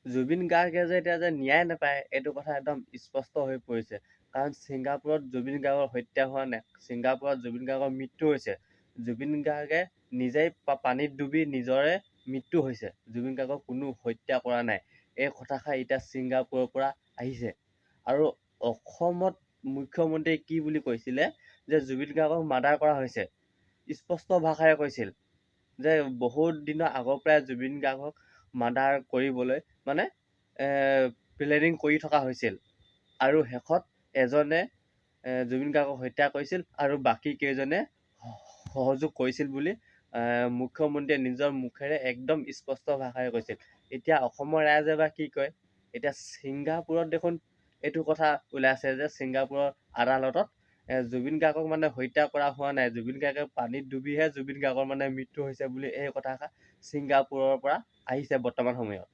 জুবিন গাৰ্গে যে এতিয়া যে ন্যায় নাপায় এইটো কথা একদম স্পষ্ট হৈ পৰিছে। কাৰণ ছিংগাপুৰত জুবিন গাৰ্গৰ হত্যা হোৱা নাই, ছিংগাপুৰত জুবিন গাৰ্গৰ মৃত্যু হৈছে। জুবিন গাৰ্গে নিজেই পানীত ডুবি নিজৰে মৃত্যু হৈছে। জুবিন গাৰ্গক কোনো হত্যা কৰা নাই। এই কথাষাৰ এতিয়া ছিংগাপুৰৰ পৰা আহিছে। আৰু অসমত মুখ্যমন্ত্ৰীয়ে কি বুলি কৈছিলে যে জুবিন গাৰ্গক মাৰ্ডাৰ কৰা হৈছে, স্পষ্ট ভাষাৰে কৈছিল যে বহুত দিনৰ আগৰ পৰাই জুবিন গাৰ্গক মাৰ্ডাৰ কৰিবলৈ মানে প্লেনিং কৰি থকা হৈছিল। আৰু শেষত এজনে জুবিন গাৰ্গক হত্যা কৰিছিল আৰু বাকী কেইজনে সহযোগ কৰিছিল বুলি মুখ্যমন্ত্ৰীয়ে নিজৰ মুখেৰে একদম স্পষ্ট ভাষাৰে কৈছিল। এতিয়া অসমৰ ৰাইজে বা কি কয়? এতিয়া ছিংগাপুৰত দেখোন এইটো কথা ওলাইছে যে ছিংগাপুৰৰ আদালতত জুবিন গাৰ্গক মানে হত্যা কৰা হোৱা নাই, জুবিন গাৰ্গে পানীত ডুবিহে জুবিন গাৰ্গৰ মানে মৃত্যু হৈছে বুলি এই কথাষাৰ ছিংগাপুৰৰ পৰা আহিছে বৰ্তমান সময়ত।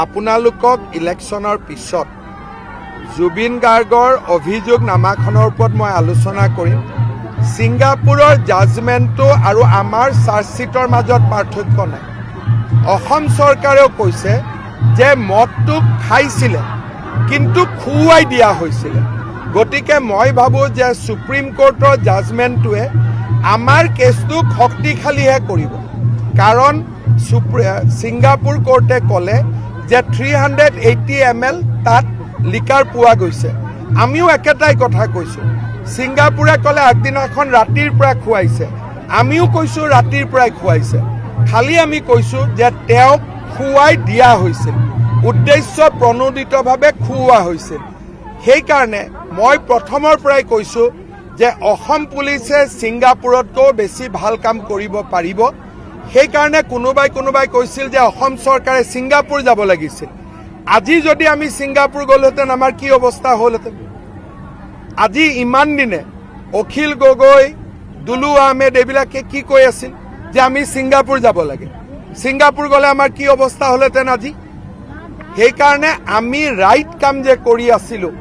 আপোনালোকক ইলেকশ্যনৰ পিছত জুবিন গাৰ্গৰ অভিযোগ নামাখনৰ ওপৰত মই আলোচনা কৰিম। ছিংগাপুৰৰ জাজমেণ্টটো আৰু আমাৰ চাৰ্জশ্বিটৰ মাজত পাৰ্থক্য নাই। অসম চৰকাৰেও কৈছে যে মদটো খাইছিলে কিন্তু খুৱাই দিয়া হৈছিলে। গতিকে মই ভাবোঁ যে সুপ্ৰিম কোৰ্টৰ জাজমেণ্টটোৱে আমাৰ কেছটোক শক্তিশালীহে কৰিব। কাৰণ ছিংগাপুৰ কোৰ্টে ক'লে যে 380 ml তাত লিকাৰ পোৱা গৈছে। আমিও একেটাই কথা কৈছোঁ। ছিংগাপুৰে ক'লে আগদিনাখন ৰাতিৰ পৰা খুৱাইছে, আমিও কৈছোঁ ৰাতিৰ পৰাই খুৱাইছে। খালি আমি কৈছোঁ যে তেওঁক খুৱাই দিয়া হৈছিল, উদ্দেশ্য প্ৰণোদিতভাৱে খুওৱা হৈছিল। সেইকাৰণে মই প্ৰথমৰ পৰাই কৈছোঁ যে অসম পুলিচে ছিংগাপুৰতকৈও বেছি ভাল কাম কৰিব পাৰিব। সেইকাৰণে কোনোবাই কৈছিল যে অসম চৰকাৰে ছিংগাপুৰ যাব লাগিছিল। আজি যদি আমি ছিংগাপুৰ গ'লোহেঁতেন আমাৰ কি অৱস্থা হ'লহেঁতেন? আজি ইমান দিনে অখিল গগৈ, দুলু আহমেদ এইবিলাকে কি কৈ আছিল যে আমি ছিংগাপুৰ যাব লাগে। ছিংগাপুৰ গ'লে আমাৰ কি অৱস্থা হ'লহেঁতেন আজি? সেইকাৰণে আমি ৰাইট কাম যে কৰি আছিলোঁ,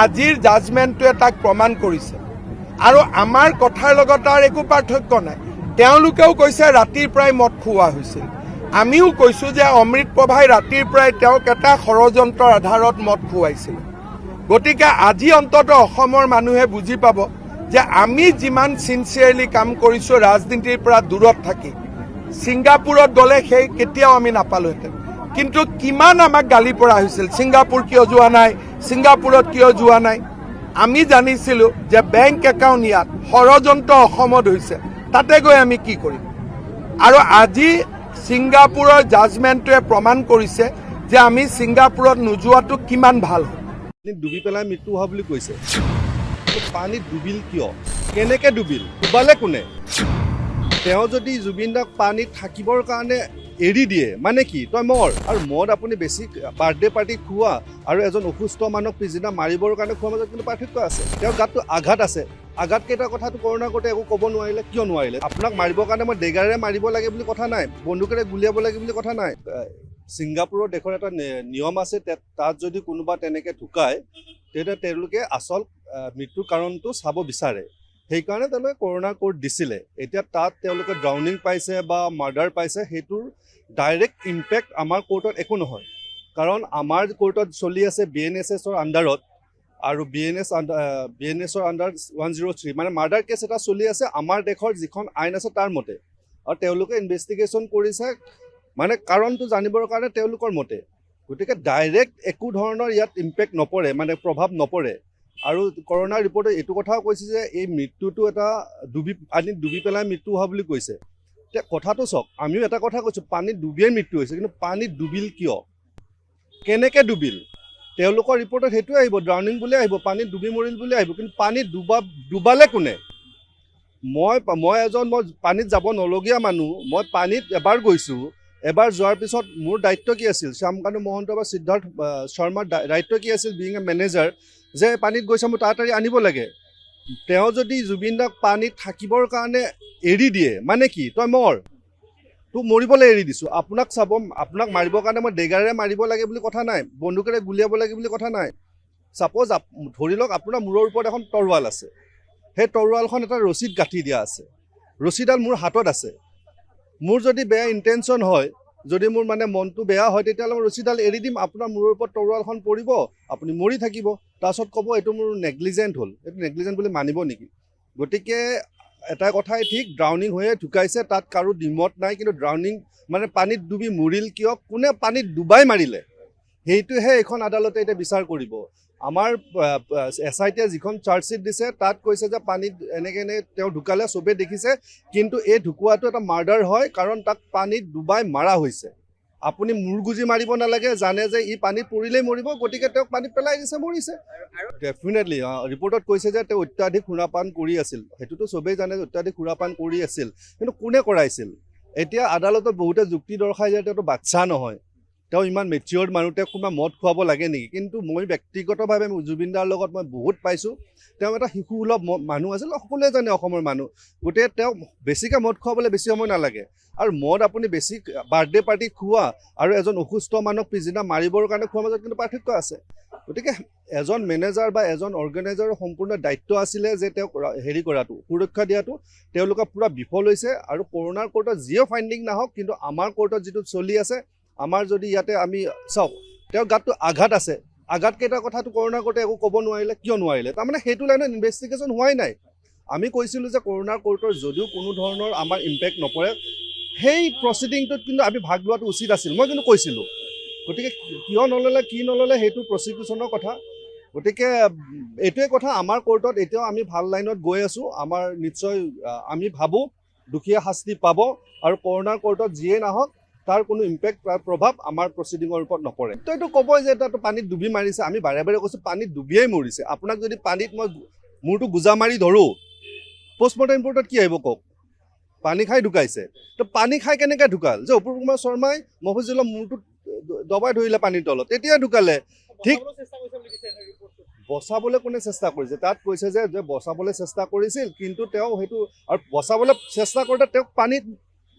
আজিৰ জাজমেণ্টটোৱে তাক প্ৰমাণ কৰিছে। আৰু আমাৰ কথাৰ লগত তাৰ একো পাৰ্থক্য নাই। তেওঁলোকেও কৈছে ৰাতিৰ পৰাই মদ খুওৱা হৈছিল, আমিও কৈছোঁ যে অমৃত প্ৰভাই ৰাতিৰ পৰাই তেওঁক এটা ষড়যন্ত্ৰৰ আধাৰত মদ খুৱাইছিল। গতিকে আজি অন্ততঃ অসমৰ মানুহে বুজি পাব যে আমি যিমান চিনচিয়াৰলি কাম কৰিছোঁ ৰাজনীতিৰ পৰা দূৰত থাকি, ছিংগাপুৰত গ'লে সেই কেতিয়াও আমি নাপালোহেঁতেন। কিন্তু কিমান আমাক গালি পৰা হৈছিল, ছিংগাপুৰ কিয় যোৱা নাই, ছিংগাপুৰত কিয় যোৱা নাই। আমি জানিছিলোঁ যে বেংক একাউণ্ট ইয়াত, ষড়যন্ত্ৰ অসমত হৈছে, তাতে গৈ আমি কি কৰিম। আৰু আজি ছিংগাপুৰৰ জাজমেণ্টটোৱে প্ৰমাণ কৰিছে যে আমি ছিংগাপুৰত নোযোৱাটো কিমান ভাল। ডুবি পেলাই মৃত্যু হোৱা বুলি কৈছে। পানীত ডুবিল কিয়, কেনেকৈ ডুবিল, ডুবালে কোনে? তেওঁ যদি জুবিন দাক পানীত থাকিবৰ কাৰণে এৰি দিয়ে মানে কি, তই মৰ। আৰু মদ আপুনি বেছি বাৰ্থডে পাৰ্টি খোৱা আৰু এজন অসুস্থ মানুহক পিছদিনা মাৰিবৰ কাৰণে খোৱাৰ মাজত কিন্তু পাৰ্থক্য আছে। তেওঁৰ গাতটো আঘাত আছে, আঘাত কেইটা কথাটো কৰোণা কৰোঁতে একো ক'ব নোৱাৰিলে, কিয় নোৱাৰিলে? আপোনাক মাৰিবৰ কাৰণে মই ডেগাৰেৰে মাৰিব লাগে বুলি কথা নাই, বন্দুকেৰে গুলিয়াব লাগে বুলি কথা নাই। ছিংগাপুৰৰ দেশৰ এটা নিয়ম আছে, তাত যদি কোনোবা তেনেকৈ ঢুকায় তেতিয়া তেওঁলোকে আচল মৃত্যুৰ কাৰণটো চাব বিচাৰে। সেইকাৰণে তেওঁলোকে কৰোণা কোৰ্ট দিছিলে। এতিয়া তাত তেওঁলোকে ড্ৰাউনিং পাইছে বা মাৰ্ডাৰ পাইছে, সেইটোৰ ডাইৰেক্ট ইম্পেক্ট আমাৰ কোৰ্টত একো নহয়। কাৰণ আমাৰ কোৰ্টত চলি আছে BNSSৰ আণ্ডাৰত, আৰু BNSৰ আণ্ডাৰ 103 মানে মাৰ্ডাৰ কেছ এটা চলি আছে আমাৰ দেশৰ যিখন আইন আছে তাৰ মতে। আৰু তেওঁলোকে ইনভেষ্টিগেশ্যন কৰিছে মানে কাৰণটো জানিবৰ কাৰণে তেওঁলোকৰ মতে। গতিকে ডাইৰেক্ট একো ধৰণৰ ইয়াত ইম্পেক্ট নপৰে, মানে প্ৰভাৱ নপৰে। আৰু কৰোণাৰ ৰিপৰ্টে এইটো কথাও কৈছে যে এই মৃত্যুটো এটা পানীত ডুবি পেলাই মৃত্যু হোৱা বুলি কৈছে। এতিয়া কথাটো চাওক, আমিও এটা কথা কৈছোঁ, পানীত ডুবিয়েই মৃত্যু হৈছে, কিন্তু পানীত ডুবিল কিয়, কেনেকৈ ডুবিল? তেওঁলোকৰ ৰিপৰ্টত সেইটোৱে আহিব, ড্ৰাউনিং বুলি আহিব, পানীত ডুবি মৰিল বুলি আহিব। কিন্তু পানীত ডুবালে কোনে? মই পানীত যাব নলগীয়া মানুহ, মই পানীত এবাৰ গৈছোঁ। এবাৰ যোৱাৰ পিছত মোৰ দায়িত্ব কি আছিল, শ্যামকানু মহন্ত বা সিদ্ধাৰ্থ শৰ্মাৰ দায়িত্ব কি আছিল, বিং এ মেনেজাৰ, যে পানীত গৈছে মোৰ তাড়াতাড়ি আনিব লাগে। তেওঁ যদি জুবিন দাক পানীত থাকিবৰ কাৰণে এৰি দিয়ে মানে কি, তই মৰ, তোক মৰিবলৈ এৰি দিছোঁ। আপোনাক আপোনাক মাৰিবৰ কাৰণে মই ডেগাৰেৰে মাৰিব লাগে বুলি কথা নাই, বন্দুকেৰে গুলিয়াব লাগে বুলি কথা নাই। ছাপ'জ ধৰি লওক আপোনাৰ মূৰৰ ওপৰত এখন তৰোৱাল আছে, সেই তৰোৱালখন এটা ৰছীত গাঁঠি দিয়া আছে, ৰছীডাল মোৰ হাতত আছে। মোৰ যদি বেয়া ইণ্টেনশ্যন হয় যদি মোৰ মানে মনটো বেয়া হয় তেতিয়াহ'লে মই ৰছীডাল এৰি দিম, আপোনাৰ মূৰৰ ওপৰত তৰোৱালখন পৰিব, আপুনি মৰি থাকিব। তাৰপাছত ক'ব এইটো মোৰ নেগলিজেণ্ট হ'ল, এইটো নেগলিজেণ্ট বুলি মানিব নেকি? গতিকে এটা কথাই ঠিক, ড্ৰাউনিং হৈয়ে ঢুকাইছে, তাত কাৰো ডিমত নাই। কিন্তু ড্ৰাউনিং মানে পানীত ডুবি মৰিল কিয়, কোনে পানীত ডুবাই মাৰিলে, সেইটোহে এইখন আদালতে এতিয়া বিচাৰ কৰিব। আমাৰ SITয়ে যিখন চাৰ্জশ্বিট দিছে তাত কৈছে যে পানীত এনেকৈ তেওঁ ঢুকালে, চবেই দেখিছে, কিন্তু এই ঢুকুৱাটো এটা মাৰ্ডাৰ হয়, কাৰণ তাক পানীত ডুবাই মাৰা হৈছে। আপুনি মূৰগুজি মাৰিব নালাগে, জানে যে ই পানীত পৰিলেই মৰিব, গতিকে তেওঁক পানীত পেলাই দিছে, মৰিছে। ডেফিনেটলি ৰিপৰ্টত কৈছে যে তেওঁ অত্যাধিক সুৰাপান কৰি আছিল, সেইটোতো চবেই জানে যে অত্যাধিক সুৰাপান কৰি আছিল, কিন্তু কোনে কৰাইছিল? এতিয়া আদালতত বহুতে যুক্তি দৰ্শাই যে তেওঁতো বাচ্চা নহয়, তেওঁ ইমান মেচিয়ৰ্ড মানুহ, তেওঁক কোনোবা মদ খুৱাব লাগে নেকি? কিন্তু মই ব্যক্তিগতভাৱে জুবিন দাৰ লগত মই বহুত পাইছোঁ, তেওঁ এটা শিশুসুলভ মানুহ আছিল, সকলোৱে জানে অসমৰ মানুহ, গতিকে তেওঁক বেছিকৈ মদ খুৱাবলৈ বেছি সময় নালাগে। আৰু মদ আপুনি বেছি বাৰ্থডে পাৰ্টি খোৱা আৰু এজন অসুস্থ মানুহক পিছদিনা মাৰিবৰ কাৰণে খোৱাৰ মাজত কিন্তু পাৰ্থক্য আছে। গতিকে এজন মেনেজাৰ বা এজন অৰ্গেনাইজাৰৰ সম্পূৰ্ণ দায়িত্ব আছিলে যে তেওঁক হেৰি কৰাটো, সুৰক্ষা দিয়াটো, তেওঁলোকে পূৰা বিফল হৈছে। আৰু কৰোণাৰ কোৰ্টত যিয়ে ফাইণ্ডিং নাহক, কিন্তু আমাৰ কোৰ্টত যিটো চলি আছে, আমাৰ যদি ইয়াতে আমি চাওক, তেওঁৰ গাতটো আঘাত আছে, আঘাতকেইটাৰ কথাটো কৰোণাৰ কোৰ্টে একো ক'ব নোৱাৰিলে, কিয় নোৱাৰিলে? তাৰমানে সেইটো লাইনত ইনভেষ্টিগেশ্যন হোৱাই নাই। আমি কৈছিলোঁ যে কৰোণাৰ কোৰ্টৰ যদিও কোনো ধৰণৰ আমাৰ ইম্পেক্ট নপৰে, সেই প্ৰচিডিংটোত কিন্তু আমি ভাগ লোৱাটো উচিত আছিল, মই কিন্তু কৈছিলোঁ। গতিকে কিয় নল'লে কি নল'লে সেইটো প্ৰচিকিউশ্যনৰ কথা। গতিকে এইটোৱে কথা, আমাৰ কোৰ্টত এতিয়াও আমি ভাল লাইনত গৈ আছোঁ। আমাৰ নিশ্চয় আমি ভাবোঁ দুখীয়া শাস্তি পাব, আৰু কৰোণাৰ কোৰ্টত যিয়ে নাহক তাৰ কোনো ইম্পেক্ট বা প্ৰভাৱ আমাৰ প্ৰচিডিঙৰ ওপৰত নপৰে। তইতো ক'বই যে তাতো পানীত ডুবি মাৰিছে, আমি বাৰে বাৰে কৈছোঁ পানীত ডুবিয়েই মৰিছে। আপোনাক যদি পানীত মই মূৰটো গোজা মাৰি ধৰোঁ, পষ্টমৰ্টেম ৰিপৰ্টত কি আহিব কওক? পানী খাই ঢুকাইছে। তো পানী খাই কেনেকৈ ঢুকাল? যে অপূৰ্ব কুমাৰ শৰ্মাই মফিজুলৰ মূৰটো দবাই ধৰিলে পানীৰ তলত, তেতিয়া ঢুকালে। ঠিক বচাবলৈ কোনে চেষ্টা কৰিছে? তাত কৈছে যে বচাবলৈ চেষ্টা কৰিছিল, কিন্তু তেওঁ সেইটো আৰু বচাবলৈ চেষ্টা কৰোঁতে তেওঁক পানীত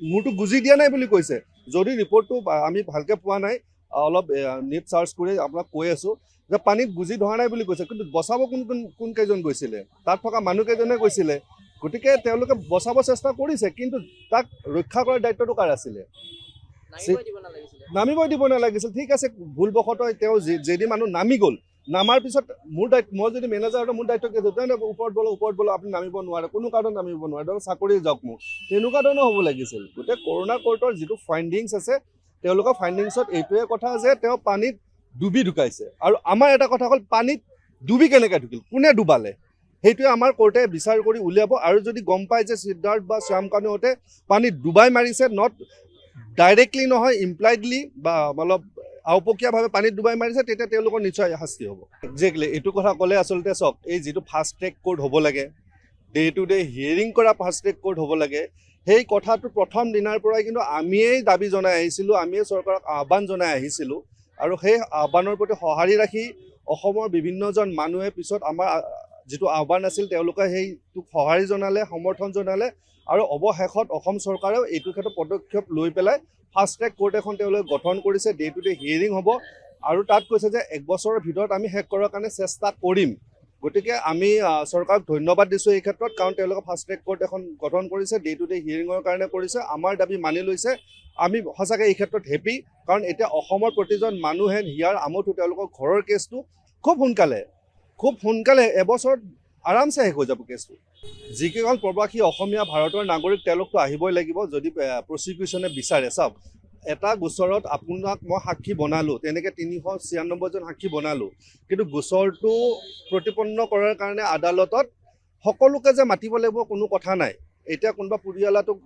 মূৰটো গুজি দিয়া নাই বুলি কৈছে। যদি ৰিপৰ্টটো আমি ভালকৈ পোৱা নাই, অলপ নেট চাৰ্চ কৰি আপোনাক কৈ আছোঁ যে পানীত গুজি ধৰা নাই বুলি কৈছে, কিন্তু বচাব কোন কেইজন গৈছিলে? তাত থকা মানুহকেইজনে গৈছিলে। গতিকে তেওঁলোকে বচাব চেষ্টা কৰিছে, কিন্তু তাক ৰক্ষা কৰাৰ দায়িত্বটো কাৰ আছিলে? নামিবই দিব নালাগিছিল। ঠিক আছে, ভুলবশতঃ তেওঁ যেদি মানুহ নামি গ'ল, নামাৰ পিছত মোৰ দায়িত্ব, মই যদি মেনেজাৰ মোৰ দায়িত্ব কি আছিল? ওপৰত বলো আপুনি নামিব নোৱাৰে, কোনো কাৰণত নামিব নোৱাৰে, ধৰক চাকৰি যাওক মোক, তেনেকুৱা ধৰণৰ হ'ব লাগিছিল। গতিকে কৰোণা কোৰ্টৰ যিটো ফাইণ্ডিংছ আছে, তেওঁলোকৰ ফাইণ্ডিংছত এইটোৱে কথা যে তেওঁ পানীত ডুবি ঢুকাইছে। আৰু আমাৰ এটা কথা হ'ল, পানীত ডুবি কেনেকৈ ঢুকিল, কোনে ডুবালে, সেইটোৱে আমাৰ কোৰ্টে বিচাৰ কৰি উলিয়াব। আৰু যদি গম পায় যে সিদ্ধাৰ্থ বা শ্যাম কানুহঁতে পানীত ডুবাই মাৰিছে, নট ডাইৰেক্টলি নহয়, ইমপ্লাইডলি বা অলপ আওপকীয়াভাৱে পানীত ডুবাই মাৰিছে, তেতিয়া তেওঁলোকৰ নিশ্চয় শাস্তি হ'ব। একজেক্টলি এইটো কথা ক'লে আচলতে চাওক, এই যিটো ফাষ্ট ট্ৰেক কোৰ্ট হ'ব লাগে, ডে টু ডে হিয়াৰিং কৰা ফাষ্ট ট্ৰেক কোৰ্ট হ'ব লাগে, সেই কথাটো প্ৰথম দিনাৰ পৰাই কিন্তু আমিয়েই দাবী জনাই আহিছিলোঁ, আমিয়েই চৰকাৰক আহ্বান জনাই আহিছিলোঁ। আৰু সেই আহ্বানৰ প্ৰতি সঁহাৰি ৰাখি অসমৰ বিভিন্নজন মানুহে পিছত আমাৰ যিটো আহ্বান আছিল, তেওঁলোকে সেইটোক সঁহাৰি জনালে, সমৰ্থন জনালে, আৰু অৱশেষত অসম চৰকাৰেও এইটো ক্ষেত্ৰত পদক্ষেপ লৈ পেলাই ফাষ্ট ট্ৰেক কোৰ্ট এখন তেওঁলোকে গঠন কৰিছে। ডে টু ডে হিয়াৰিং হ'ব, আৰু তাত কৈছে যে 1 বছৰৰ ভিতৰত আমি শেষ কৰাৰ কাৰণে চেষ্টা কৰিম। গতিকে আমি চৰকাৰক ধন্যবাদ দিছোঁ এই ক্ষেত্ৰত, কাৰণ তেওঁলোকে ফাষ্ট ট্ৰেক কোৰ্ট এখন গঠন কৰিছে, ডে টু ডে হিয়াৰিঙৰ কাৰণে কৰিছে, আমাৰ দাবী মানি লৈছে। আমি সঁচাকৈ এই ক্ষেত্ৰত হেপী, কাৰণ এতিয়া অসমৰ প্ৰতিজন মানুহে হিয়াৰ আমঠু তেওঁলোকৰ ঘৰৰ কেছটো খুব সোনকালে এবছৰত আৰামছে শেষ হৈ যাব কেছটো। যিকেইখন প্ৰবাসী অসমীয়া ভাৰতৰ নাগৰিক, তেওঁলোকতো আহিবই লাগিব যদি প্ৰচিকিউশ্যনে বিচাৰে। চাওক, এটা গোচৰত আপোনাক মই সাক্ষী বনালোঁ, তেনেকৈ 396জন সাক্ষী বনালোঁ, কিন্তু গোচৰটো প্ৰতিপন্ন কৰাৰ কাৰণে আদালতত সকলোকে যে মাতিব লাগিব কোনো কথা নাই। এতিয়া কোনোবা পৰিয়ালটোক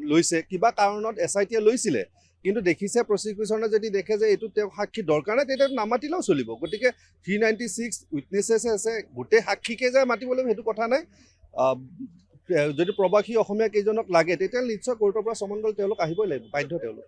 লৈছে, কিবা কাৰণত SITয়ে লৈছিলে, কিন্তু দেখিছে প্ৰচিকিউশ্যনে যদি দেখে যে এইটো তেওঁ সাক্ষী দৰকাৰ নাই, তেতিয়া নামাতিলেও চলিব। গতিকে 396 উইটনেছেছ আছে, গোটেই সাক্ষীকে যে মাতিব লাগিব সেইটো কথা নাই। যদি প্ৰবাসী অসমীয়া কেইজনক লাগে, তেতিয়া নিশ্চয় কোৰ্টৰ পৰা সমন গ'ল তেওঁলোক আহিবই লাগিব, বাধ্য তেওঁলোক।